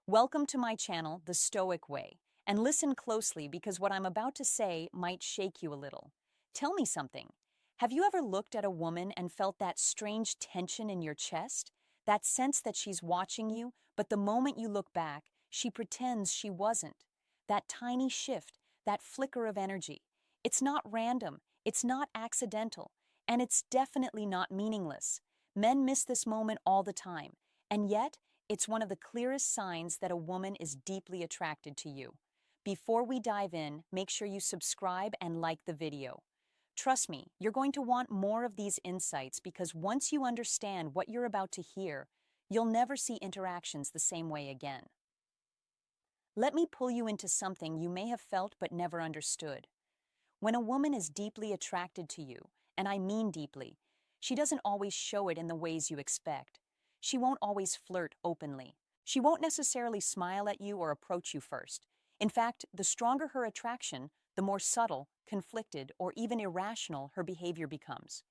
Welcome to my channel, The Stoic Way, and listen closely because what I'm about to say might shake you a little. Tell me something. Have you ever looked at a woman and felt that strange tension in your chest? That sense that she's watching you, but the moment you look back, she pretends she wasn't. That tiny shift, that flicker of energy. It's not random, it's not accidental, and it's definitely not meaningless. Men miss this moment all the time, and yet, it's one of the clearest signs that a woman is deeply attracted to you. Before we dive in, make sure you subscribe and like the video. Trust me, you're going to want more of these insights because once you understand what you're about to hear, you'll never see interactions the same way again. Let me pull you into something you may have felt but never understood. When a woman is deeply attracted to you, and I mean deeply, she doesn't always show it in the ways you expect. She won't always flirt openly. She won't necessarily smile at you or approach you first. In fact, the stronger her attraction, the more subtle, conflicted, or even irrational her behavior becomes.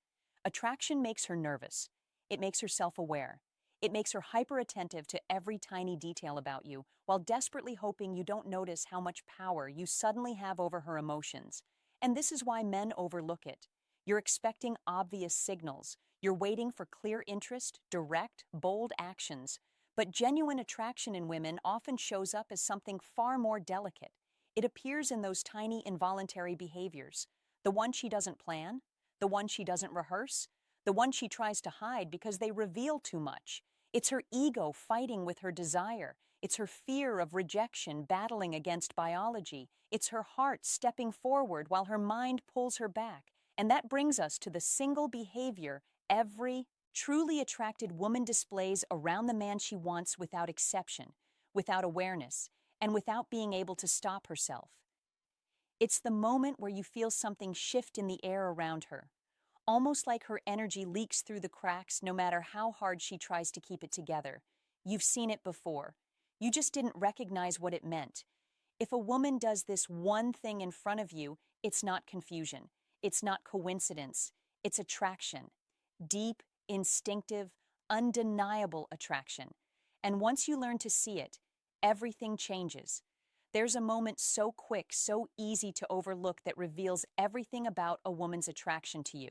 Attraction makes her nervous. It makes her self-aware. It makes her hyper-attentive to every tiny detail about you, while desperately hoping you don't notice how much power you suddenly have over her emotions. And this is why men overlook it. You're expecting obvious signals. You're waiting for clear interest, direct, bold actions. But genuine attraction in women often shows up as something far more delicate. It appears in those tiny involuntary behaviors. The one she doesn't plan, the one she doesn't rehearse, the one she tries to hide because they reveal too much. It's her ego fighting with her desire. It's her fear of rejection battling against biology. It's her heart stepping forward while her mind pulls her back. And that brings us to the single behavior every truly attracted woman displays around the man she wants without exception, without awareness, and without being able to stop herself. It's the moment where you feel something shift in the air around her, almost like her energy leaks through the cracks no matter how hard she tries to keep it together. You've seen it before. You just didn't recognize what it meant. If a woman does this one thing in front of you, it's not confusion. It's not coincidence. It's attraction. Deep, instinctive, undeniable attraction. And once you learn to see it, everything changes. There's a moment so quick, so easy to overlook that reveals everything about a woman's attraction to you.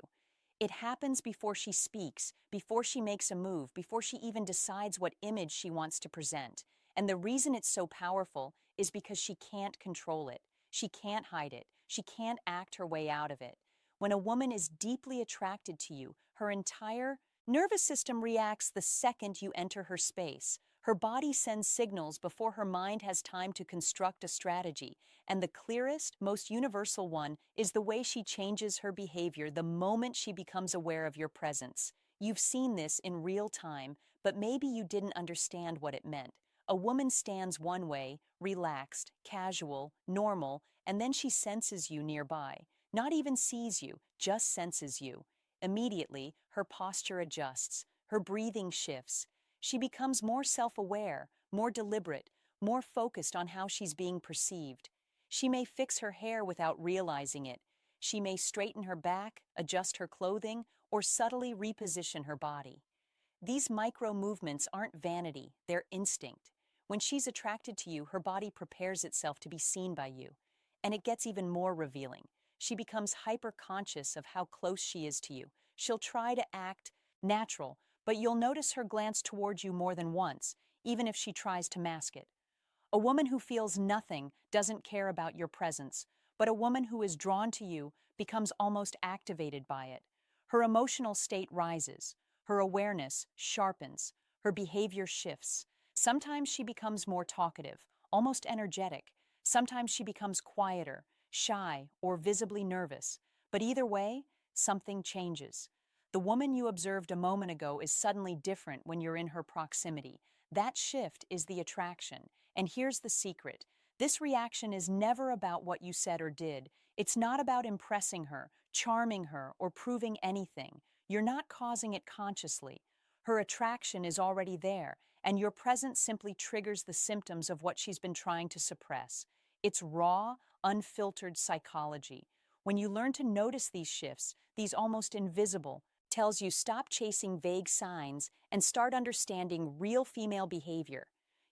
It happens before she speaks, before she makes a move, before she even decides what image she wants to present. And the reason it's so powerful is because she can't control it. She can't hide it. She can't act her way out of it. When a woman is deeply attracted to you, her entire nervous system reacts the second you enter her space. Her body sends signals before her mind has time to construct a strategy, and the clearest, most universal one is the way she changes her behavior the moment she becomes aware of your presence. You've seen this in real time, but maybe you didn't understand what it meant. A woman stands one way, relaxed, casual, normal, and then she senses you nearby. Not even sees you, just senses you. Immediately, her posture adjusts, her breathing shifts. She becomes more self-aware, more deliberate, more focused on how she's being perceived. She may fix her hair without realizing it. She may straighten her back, adjust her clothing, or subtly reposition her body. These micro movements aren't vanity, they're instinct. When she's attracted to you, her body prepares itself to be seen by you. And it gets even more revealing. She becomes hyper-conscious of how close she is to you. She'll try to act natural, but you'll notice her glance towards you more than once, even if she tries to mask it. A woman who feels nothing doesn't care about your presence, but a woman who is drawn to you becomes almost activated by it. Her emotional state rises, her awareness sharpens, her behavior shifts. Sometimes she becomes more talkative, almost energetic. Sometimes she becomes quieter, shy, or visibly nervous. But either way, something changes. The woman you observed a moment ago is suddenly different when you're in her proximity. That shift is the attraction. And here's the secret. This reaction is never about what you said or did. It's not about impressing her, charming her, or proving anything. You're not causing it consciously. Her attraction is already there, and your presence simply triggers the symptoms of what she's been trying to suppress. It's raw, unfiltered psychology. When you learn to notice these shifts, these almost invisible, tells you stop chasing vague signs and start understanding real female behavior.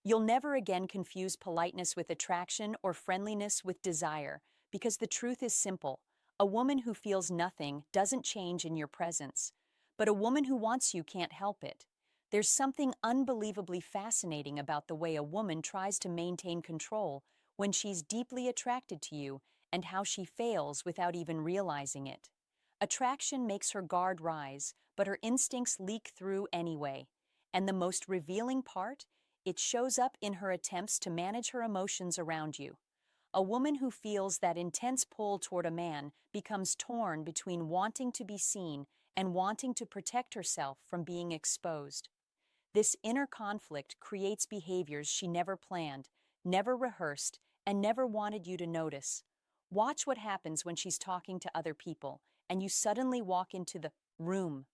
You'll never again confuse politeness with attraction or friendliness with desire, because the truth is simple. A woman who feels nothing doesn't change in your presence, but a woman who wants you can't help it. There's something unbelievably fascinating about the way a woman tries to maintain control when she's deeply attracted to you and how she fails without even realizing it. Attraction makes her guard rise, but her instincts leak through anyway. And the most revealing part? It shows up in her attempts to manage her emotions around you. A woman who feels that intense pull toward a man becomes torn between wanting to be seen and wanting to protect herself from being exposed. This inner conflict creates behaviors she never planned, never rehearsed, and never wanted you to notice. Watch what happens when she's talking to other people, and you suddenly walk into the room.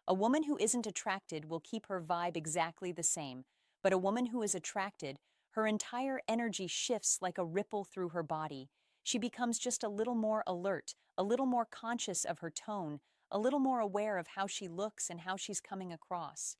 A woman who isn't attracted will keep her vibe exactly the same, but a woman who is attracted, her entire energy shifts like a ripple through her body. She becomes just a little more alert, a little more conscious of her tone, a little more aware of how she looks and how she's coming across.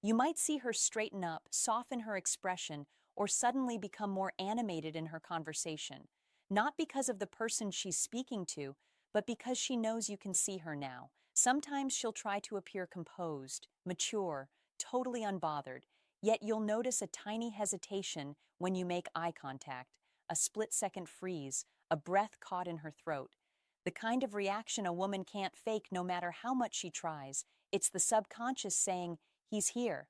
You might see her straighten up, soften her expression, or suddenly become more animated in her conversation, not because of the person she's speaking to, but because she knows you can see her now. Sometimes she'll try to appear composed, mature, totally unbothered, yet you'll notice a tiny hesitation when you make eye contact, a split-second freeze, a breath caught in her throat. The kind of reaction a woman can't fake no matter how much she tries. It's the subconscious saying, "He's here."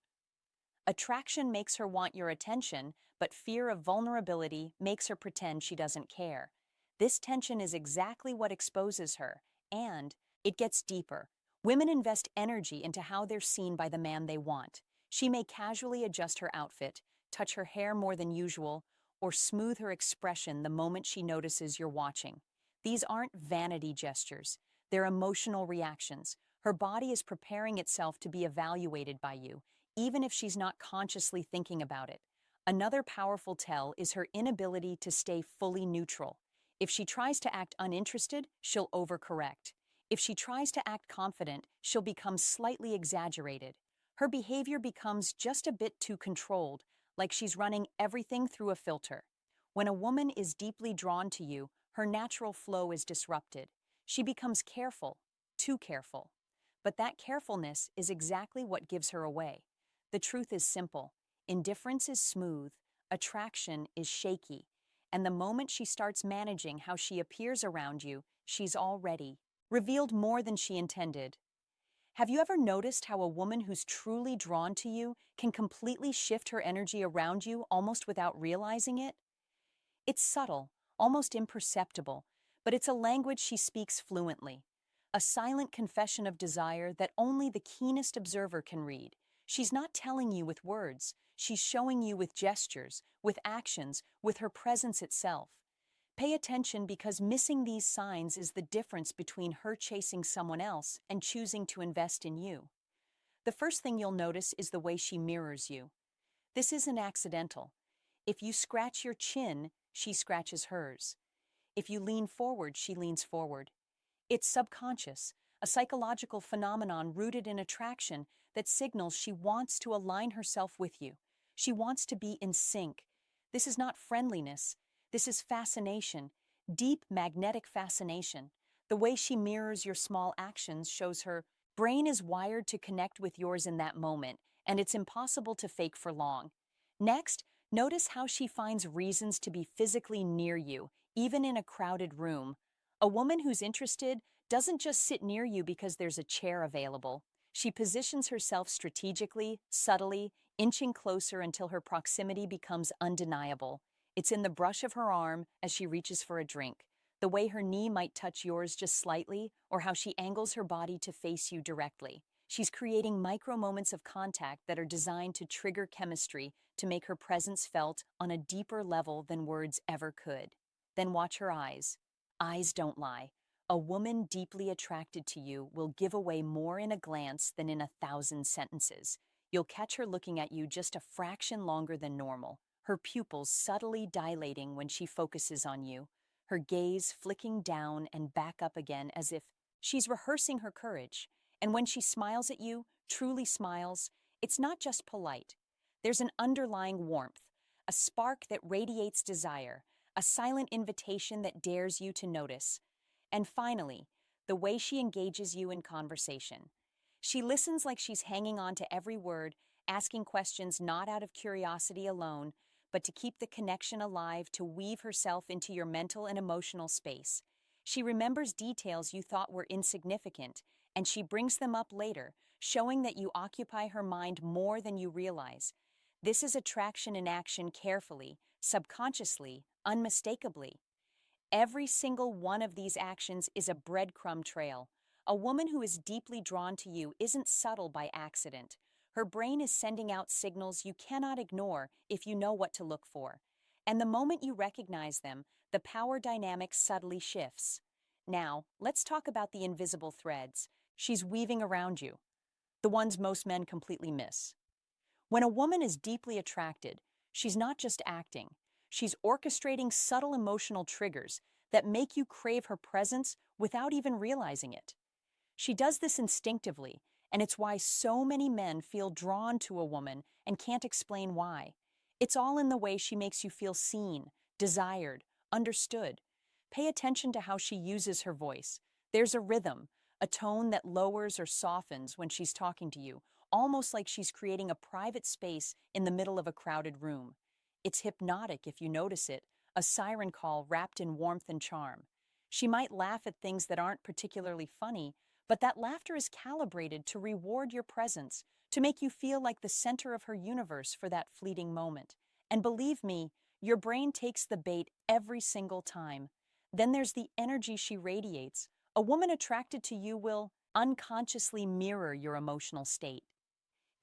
Attraction makes her want your attention, but fear of vulnerability makes her pretend she doesn't care. This tension is exactly what exposes her, and it gets deeper. Women invest energy into how they're seen by the man they want. She may casually adjust her outfit, touch her hair more than usual, or smooth her expression the moment she notices you're watching. These aren't vanity gestures, they're emotional reactions. Her body is preparing itself to be evaluated by you, even if she's not consciously thinking about it. Another powerful tell is her inability to stay fully neutral. If she tries to act uninterested, she'll overcorrect. If she tries to act confident, she'll become slightly exaggerated. Her behavior becomes just a bit too controlled, like she's running everything through a filter. When a woman is deeply drawn to you, her natural flow is disrupted. She becomes careful, too careful. But that carefulness is exactly what gives her away. The truth is simple. Indifference is smooth, attraction is shaky, and the moment she starts managing how she appears around you, she's already revealed more than she intended. Have you ever noticed how a woman who's truly drawn to you can completely shift her energy around you almost without realizing it? It's subtle, almost imperceptible, but it's a language she speaks fluently. A silent confession of desire that only the keenest observer can read. She's not telling you with words, she's showing you with gestures, with actions, with her presence itself. Pay attention because missing these signs is the difference between her chasing someone else and choosing to invest in you. The first thing you'll notice is the way she mirrors you. This isn't accidental. If you scratch your chin, she scratches hers. If you lean forward, she leans forward. It's subconscious, a psychological phenomenon rooted in attraction that signals she wants to align herself with you. She wants to be in sync. This is not friendliness. This is fascination, deep magnetic fascination. The way she mirrors your small actions shows her brain is wired to connect with yours in that moment, and it's impossible to fake for long. Next, notice how she finds reasons to be physically near you, even in a crowded room. A woman who's interested doesn't just sit near you because there's a chair available. She positions herself strategically, subtly, inching closer until her proximity becomes undeniable. It's in the brush of her arm as she reaches for a drink, the way her knee might touch yours just slightly, or how she angles her body to face you directly. She's creating micro moments of contact that are designed to trigger chemistry to make her presence felt on a deeper level than words ever could. Then watch her eyes. Eyes don't lie. A woman deeply attracted to you will give away more in a glance than in 1,000 sentences. You'll catch her looking at you just a fraction longer than normal, her pupils subtly dilating when she focuses on you, her gaze flicking down and back up again as if she's rehearsing her courage. And when she smiles at you, truly smiles, it's not just polite. There's an underlying warmth, a spark that radiates desire, a silent invitation that dares you to notice. And finally, the way she engages you in conversation. She listens like she's hanging on to every word, asking questions not out of curiosity alone, but to keep the connection alive, to weave herself into your mental and emotional space. She remembers details you thought were insignificant, and she brings them up later, showing that you occupy her mind more than you realize. This is attraction in action, carefully, subconsciously, unmistakably. Every single one of these actions is a breadcrumb trail. A woman who is deeply drawn to you isn't subtle by accident. Her brain is sending out signals you cannot ignore if you know what to look for. And the moment you recognize them, the power dynamic subtly shifts. Now, let's talk about the invisible threads she's weaving around you, the ones most men completely miss. When a woman is deeply attracted, she's not just acting, she's orchestrating subtle emotional triggers that make you crave her presence without even realizing it. She does this instinctively, and it's why so many men feel drawn to a woman and can't explain why. It's all in the way she makes you feel seen, desired, understood. Pay attention to how she uses her voice. There's a rhythm, a tone that lowers or softens when she's talking to you, almost like she's creating a private space in the middle of a crowded room. It's hypnotic if you notice it, a siren call wrapped in warmth and charm. She might laugh at things that aren't particularly funny, but that laughter is calibrated to reward your presence, to make you feel like the center of her universe for that fleeting moment. And believe me, your brain takes the bait every single time. Then there's the energy she radiates. A woman attracted to you will unconsciously mirror your emotional state.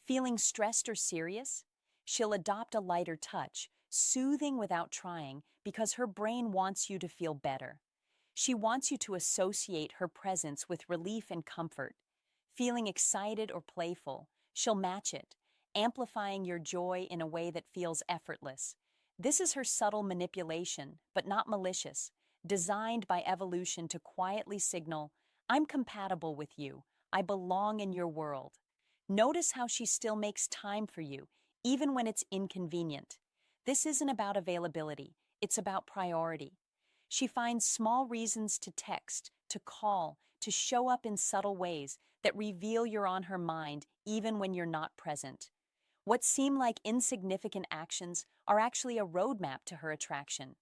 Feeling stressed or serious? She'll adopt a lighter touch, soothing without trying, because her brain wants you to feel better. She wants you to associate her presence with relief and comfort. Feeling excited or playful, she'll match it, amplifying your joy in a way that feels effortless. This is her subtle manipulation, but not malicious, designed by evolution to quietly signal, I'm compatible with you, I belong in your world. Notice how she still makes time for you, even when it's inconvenient. This isn't about availability, it's about priority. She finds small reasons to text, to call, to show up in subtle ways that reveal you're on her mind even when you're not present. What seem like insignificant actions are actually a roadmap to her attraction.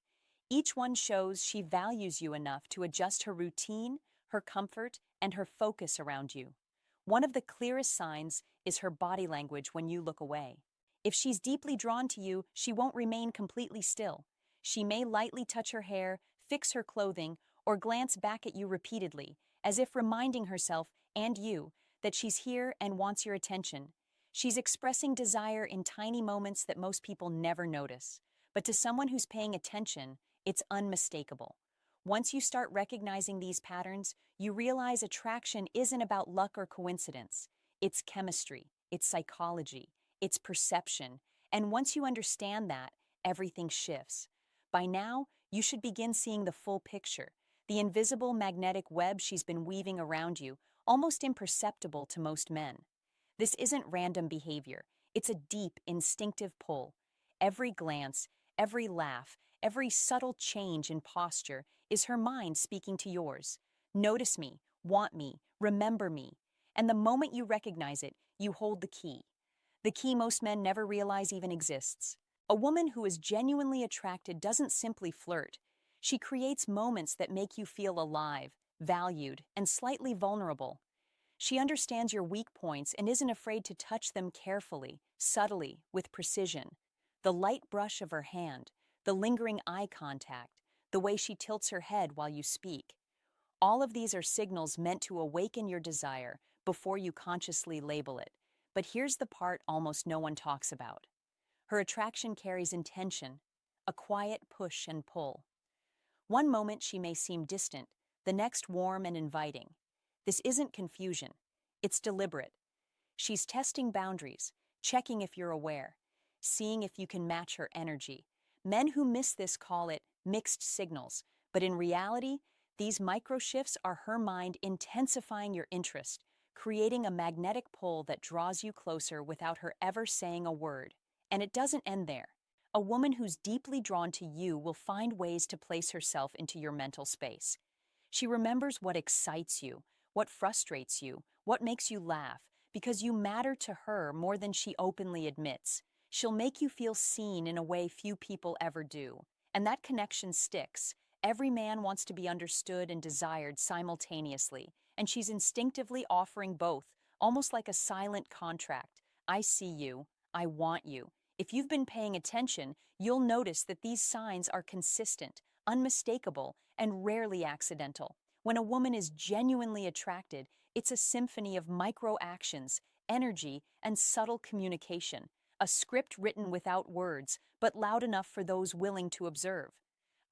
Each one shows she values you enough to adjust her routine, her comfort, and her focus around you. One of the clearest signs is her body language when you look away. If she's deeply drawn to you, she won't remain completely still. She may lightly touch her hair, fix her clothing, or glance back at you repeatedly, as if reminding herself and you that she's here and wants your attention. She's expressing desire in tiny moments that most people never notice. But to someone who's paying attention, it's unmistakable. Once you start recognizing these patterns, you realize attraction isn't about luck or coincidence. It's chemistry, it's psychology, it's perception. And once you understand that, everything shifts. By now, you should begin seeing the full picture, the invisible magnetic web she's been weaving around you, almost imperceptible to most men. This isn't random behavior. It's a deep, instinctive pull. Every glance, every laugh, every subtle change in posture is her mind speaking to yours. Notice me, want me, remember me. And the moment you recognize it, you hold the key. The key most men never realize even exists. A woman who is genuinely attracted doesn't simply flirt. She creates moments that make you feel alive, valued, and slightly vulnerable. She understands your weak points and isn't afraid to touch them carefully, subtly, with precision. The light brush of her hand, the lingering eye contact, the way she tilts her head while you speak. All of these are signals meant to awaken your desire before you consciously label it. But here's the part almost no one talks about. Her attraction carries intention, a quiet push and pull. One moment she may seem distant, the next warm and inviting. This isn't confusion, it's deliberate. She's testing boundaries, checking if you're aware, seeing if you can match her energy. Men who miss this call it mixed signals, but in reality, these micro shifts are her mind intensifying your interest, creating a magnetic pull that draws you closer without her ever saying a word. And it doesn't end there. A woman who's deeply drawn to you will find ways to place herself into your mental space. She remembers what excites you, what frustrates you, what makes you laugh, because you matter to her more than she openly admits. She'll make you feel seen in a way few people ever do. And that connection sticks. Every man wants to be understood and desired simultaneously, and she's instinctively offering both, almost like a silent contract. I see you. I want you. If you've been paying attention, you'll notice that these signs are consistent, unmistakable, and rarely accidental. When a woman is genuinely attracted, it's a symphony of micro actions, energy, and subtle communication, a script written without words, but loud enough for those willing to observe.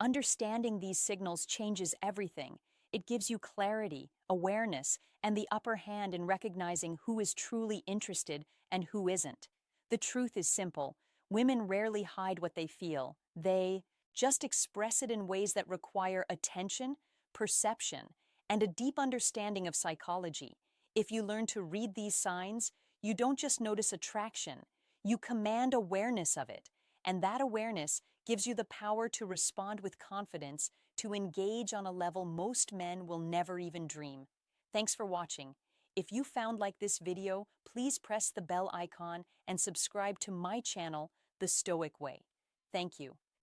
Understanding these signals changes everything. It gives you clarity, awareness, and the upper hand in recognizing who is truly interested and who isn't. The truth is simple. Women rarely hide what they feel. They just express it in ways that require attention, perception, and a deep understanding of psychology. If you learn to read these signs, you don't just notice attraction, you command awareness of it. And that awareness gives you the power to respond with confidence, to engage on a level most men will never even dream. Thanks for watching. If you found like this video, please press the bell icon and subscribe to my channel, The Stoic Way. Thank you.